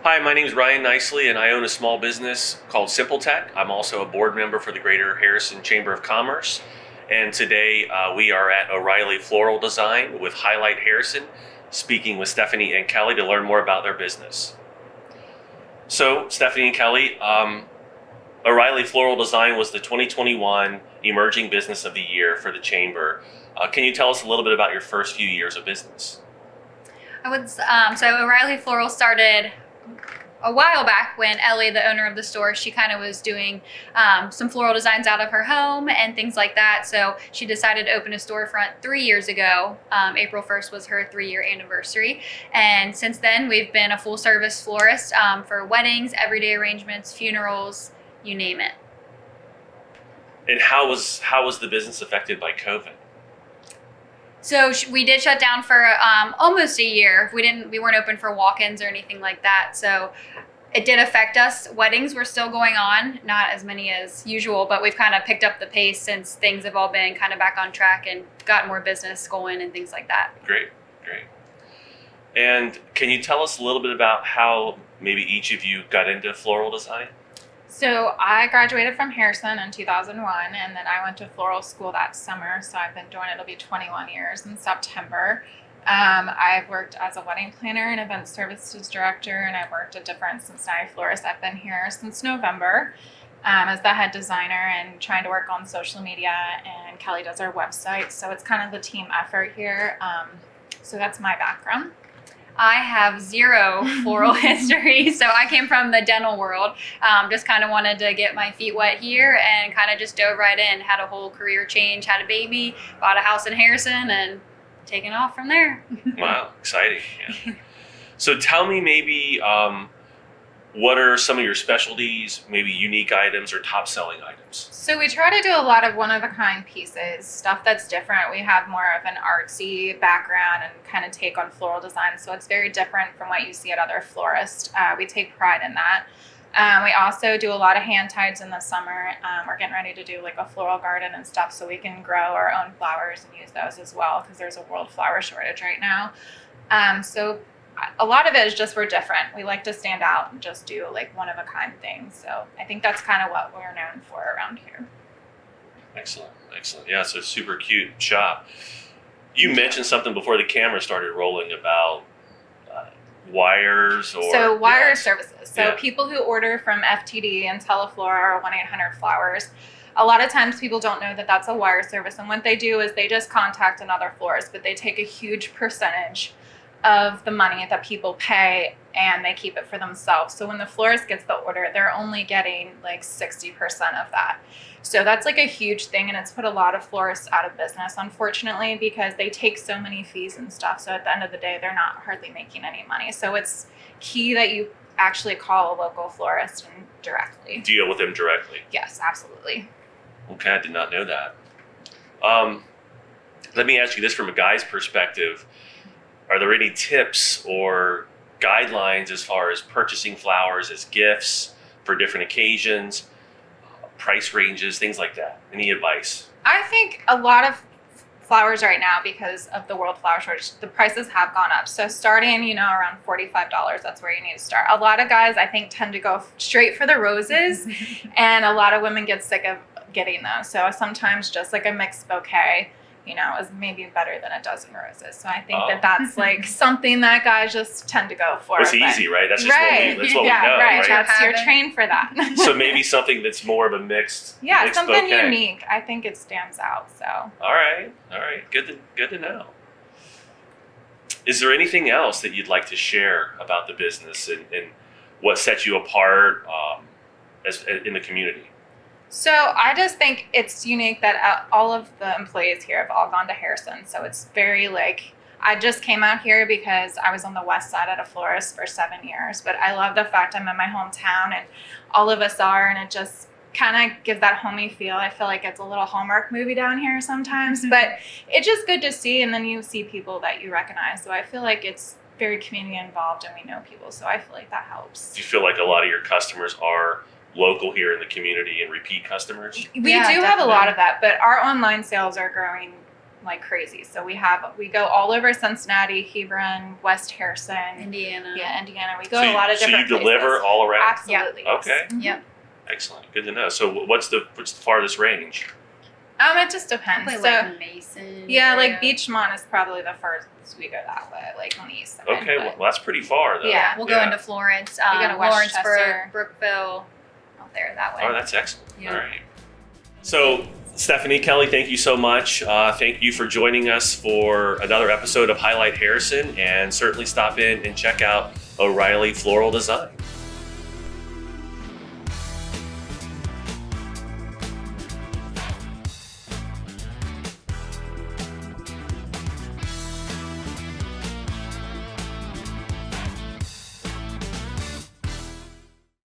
Hi, my name is Ryan Nicley, and I own a small business called Simpletech. I'm also a board member for the Greater Harrison Chamber of Commerce. And today we are at O'Reilley Floral Design with Highlight Harrison, speaking with Stefanie and Kelly to learn more about their business. So, Stefanie and Kelly, O'Reilley Floral Design was the 2021 Emerging Business of the Year for the Chamber. Can you tell us a little bit about your first few years of business? So O'Reilley Floral started a while back when Ellie, the owner of the store, she kind of was doing some floral designs out of her home and things like that. So she decided to open a storefront 3 years ago. April 1st was her 3-year anniversary. And since then, we've been a full service florist for weddings, everyday arrangements, funerals, you name it. And how was the business affected by COVID? So we did shut down for almost a year. We weren't open for walk-ins or anything like that. So it did affect us. Weddings were still going on, not as many as usual, but we've kind of picked up the pace since things have all been kind of back on track and got more business going and things like that. Great. And can you tell us a little bit about how maybe each of you got into floral design? So I graduated from Harrison in 2001, and then I went to floral school that summer. So I've been doing it'll be 21 years in September. I've worked as a wedding planner and event services director, and I've worked at different Cincinnati florists. I've been here since November as the head designer and trying to work on social media, and Kelly does our website. So it's kind of the team effort here. So that's my background. I have zero floral history, so I came from the dental world. Just kind of wanted to get my feet wet here and kind of just dove right in. Had a whole career change, had a baby, bought a house in Harrison, and taken off from there. Wow, exciting. Yeah. So tell me maybe what are some of your specialties, maybe unique items or top selling items? So we try to do a lot of one-of-a-kind pieces, stuff that's different. We have more of an artsy background and kind of take on floral design, so it's very different from what you see at other florists. We take pride in that. We also do a lot of hand tides in the summer. We're getting ready to do like a floral garden and stuff so we can grow our own flowers and use those as well because there's a world flower shortage right now. So a lot of it is just we're different. We like to stand out and just do like one-of-a-kind things. So I think that's kind of what we're known for around here. Excellent. Yeah, it's a super cute shop. You mentioned something before the camera started rolling about wires or... So wire services. So people who order from FTD and Teleflora or 1-800-Flowers, a lot of times people don't know that that's a wire service. And what they do is they just contact another florist, but they take a huge percentage of the money that people pay and they keep it for themselves. So when the florist gets the order, they're only getting like 60% of that. So that's like a huge thing, and it's put a lot of florists out of business, unfortunately, because they take so many fees and stuff. So at the end of the day, they're not hardly making any money. So it's key that you actually call a local florist and directly deal with them directly. Yes, absolutely. Okay, I did not know that. Let me ask you this from a guy's perspective. Are there any tips or guidelines as far as purchasing flowers as gifts for different occasions, price ranges, things like that? Any advice? I think a lot of flowers right now, because of the world flower shortage, the prices have gone up. So starting, around $45, that's where you need to start. A lot of guys, I think, tend to go straight for the roses, and a lot of women get sick of getting those. So sometimes just like a mixed bouquet, is maybe better than a dozen roses. So I think that's like something that guys just tend to go for. It's easy, right? That's just what we know, right? You're trained for that. So maybe something that's more of a mixed something bouquet. Unique. I think it stands out. So. All right. Good to know. Is there anything else that you'd like to share about the business and what sets you apart as in the community? So I just think it's unique that all of the employees here have all gone to Harrison. So it's very I just came out here because I was on the west side at a florist for 7 years. But I love the fact I'm in my hometown and all of us are, and it just kind of gives that homey feel. I feel like it's a little Hallmark movie down here sometimes, but it's just good to see. And then you see people that you recognize. So I feel like it's very community involved and we know people. So I feel like that helps. Do you feel like a lot of your customers are local here in the community and repeat customers? We do have a lot of that, but our online sales are growing like crazy. So we go all over Cincinnati, Hebron, West Harrison, Indiana. Yeah, Indiana. We go a lot of different So you deliver places. all around? Absolutely. Yeah. Yes. Okay. Yep. Excellent. Good to know. So what's the farthest range? It just depends. Probably So like Mason. yeah, area. like Beachmont is probably the first we go that way, like on the east side. Okay, but- well that's pretty far though. Yeah. We'll go into Florence, We go to Lawrenceburg, Westchester. Brookville, out there that way. Oh, that's excellent. Yeah. All right. So, Stefanie, Kelly, thank you so much. Thank you for joining us for another episode of Highlight Harrison, and certainly stop in and check out O'Reilley Floral Design.